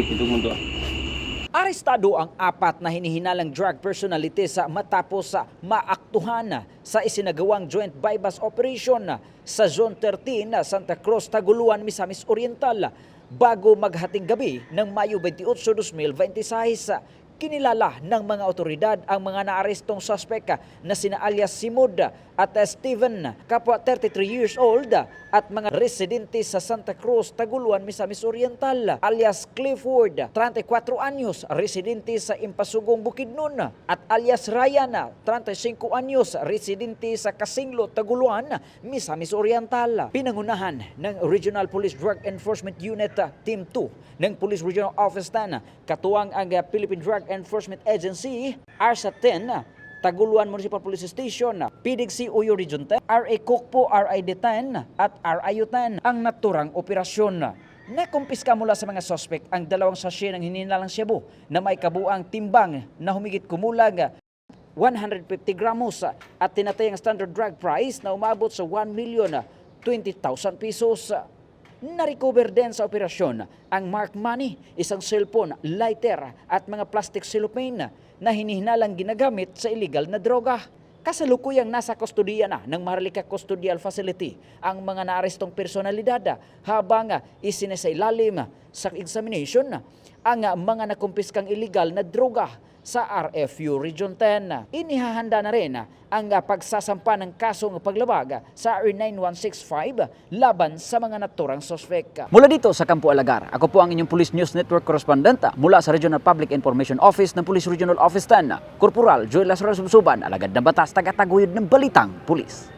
itong mundo. Arestado ang apat na hinihinalang drug personalities matapos maaktuhan sa isinagawang joint bypass operation sa Zone 13, Santa Cruz, Taguluan, Misamis Oriental bago maghating gabi ng Mayo 28, 2026. Kinilala ng mga otoridad ang mga naarestong suspect na sina alias Simud at Steven, kapwa 33 years old, at mga residente sa Santa Cruz, Taguluan, Misamis Oriental, alias Clifford, 34 anyos, residente sa Impasugong, Bukidnon, at alias Ryan, 35 anyos, residente sa Kasinglo, Taguluan, Misamis Oriental. Pinangunahan ng Regional Police Drug Enforcement Unit Team 2 ng Police Regional Office 10, katuwang ang Philippine Drug Enforcement Agency, ARSA 10, Taguluan Municipal Police Station, PDGC Uyo Region 10, RA Kukpo, RID 10 at RIU 10 ang naturang operasyon. Nakumpiska mula sa mga suspect ang 2 sachet ng hinihinalang shabu na may kabuang timbang na humigit kumulag 150 gramos at tinatayang standard drug price na umabot sa 1,020,000 pesos. Na-recover din sa operasyon ang marked money, isang cellphone, lighter at mga plastic cellophane na hinihinalang ginagamit sa illegal na droga. Kasalukuyang nasa kustodiya na ng Maharlika Custodial Facility ang mga naarestong personalidad habang isinesailalim sa examination ang mga nakumpiskang illegal na droga sa RFU Region 10. Inihahanda na rin ang pagsasampa ng kasong paglabag sa RA 9165 laban sa mga naturang suspect. Mula dito sa Campo Alagar, ako po ang inyong Police News Network correspondent mula sa Regional Public Information Office ng Police Regional Office 10, Corporal Joel Lazaro Subsuban, alagad ng batas, tagataguyod ng Balitang Pulis.